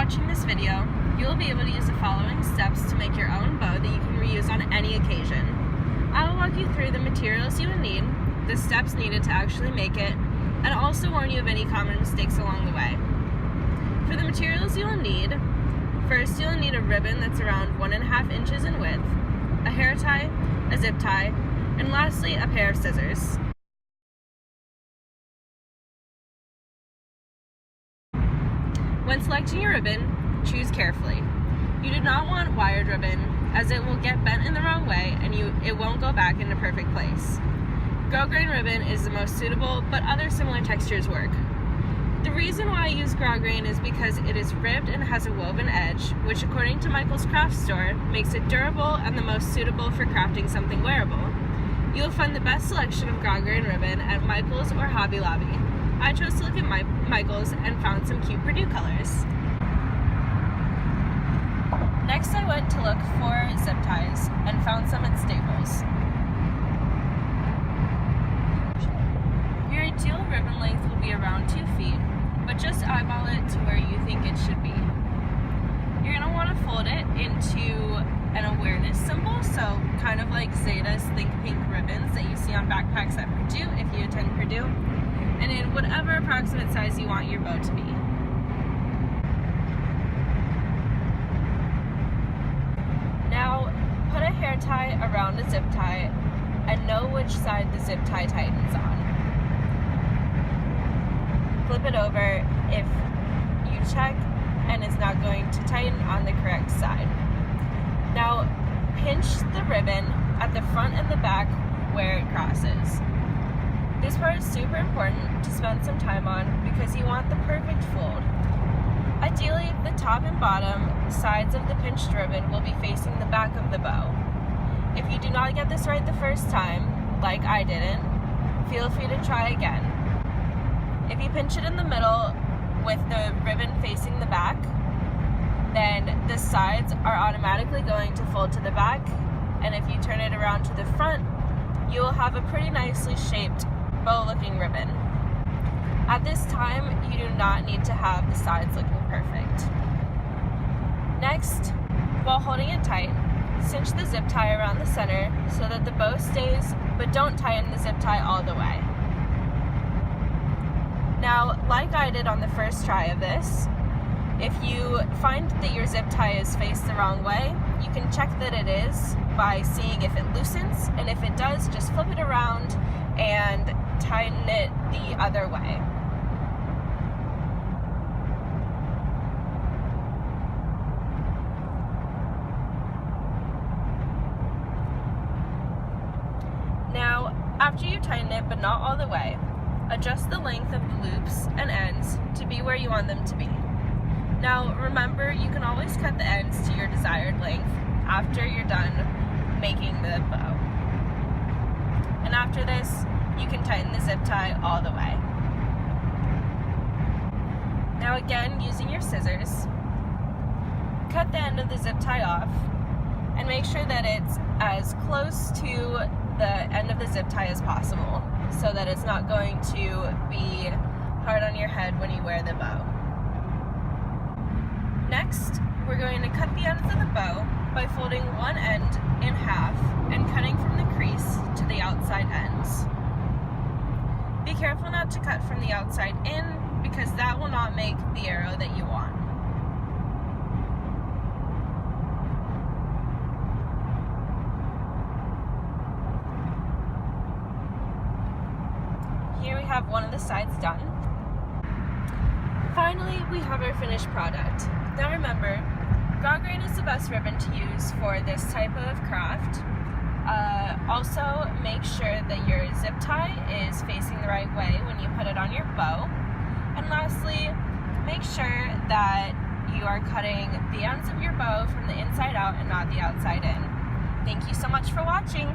watching this video, you will be able to use the following steps to make your own bow that you can reuse on any occasion. I will walk you through the materials you will need, the steps needed to actually make it, and also warn you of any common mistakes along the way. For the materials you will need, first you will need a ribbon that's around 1.5 inches in width, a hair tie, a zip tie, and lastly a pair of scissors. When selecting your ribbon, choose carefully. You do not want wired ribbon, as it will get bent in the wrong way and it won't go back into perfect place. Grosgrain ribbon is the most suitable, but other similar textures work. The reason why I use grosgrain is because it is ribbed and has a woven edge, which according to Michael's Craft Store, makes it durable and the most suitable for crafting something wearable. You will find the best selection of grosgrain ribbon at Michael's or Hobby Lobby. I chose to look at Michael's and found some cute Purdue colors. Next I went to look for zip ties and found some at Staples. Your ideal ribbon length will be around 2 feet, but just eyeball it to where you think it should be. You're going to want to fold it into an awareness symbol, so kind of like Zeta's Think Pink ribbons that you see on backpacks at Purdue if you attend Purdue, and in whatever approximate size you want your bow to be. Now, put a hair tie around a zip tie and know which side the zip tie tightens on. Flip it over if you check and it's not going to tighten on the correct side. Now, pinch the ribbon at the front and the back where it crosses. This part is super important to spend some time on because you want the perfect fold. Ideally, the top and bottom sides of the pinched ribbon will be facing the back of the bow. If you do not get this right the first time, like I didn't, feel free to try again. If you pinch it in the middle with the ribbon facing the back, then the sides are automatically going to fold to the back, and if you turn it around to the front, you will have a pretty nicely shaped bow-looking ribbon. At this time, you do not need to have the sides looking perfect. Next, while holding it tight, cinch the zip tie around the center so that the bow stays, but don't tighten the zip tie all the way. Now, like I did on the first try of this, if you find that your zip tie is faced the wrong way, you can check that it is by seeing if it loosens, and if it does, just flip it around and tighten it the other way. Now, after you tighten it, but not all the way, adjust the length of the loops and ends to be where you want them to be. Now, remember, you can always cut the ends to your desired length after you're done making the bow. And after this, you can tighten the zip tie all the way. Now again, using your scissors, cut the end of the zip tie off and make sure that it's as close to the end of the zip tie as possible so that it's not going to be hard on your head when you wear the bow. Next, we're going to cut the ends of the bow by folding one end in half and cutting from the crease to the outside ends. Be careful not to cut from the outside in because that will not make the arrow that you want. Here we have one of the sides done. Finally, we have our finished product. Now remember, grosgrain is the best ribbon to use for this type of craft. Also, make sure that your zip tie is facing the right way when you put it on your bow. And lastly, make sure that you are cutting the ends of your bow from the inside out and not the outside in. Thank you so much for watching.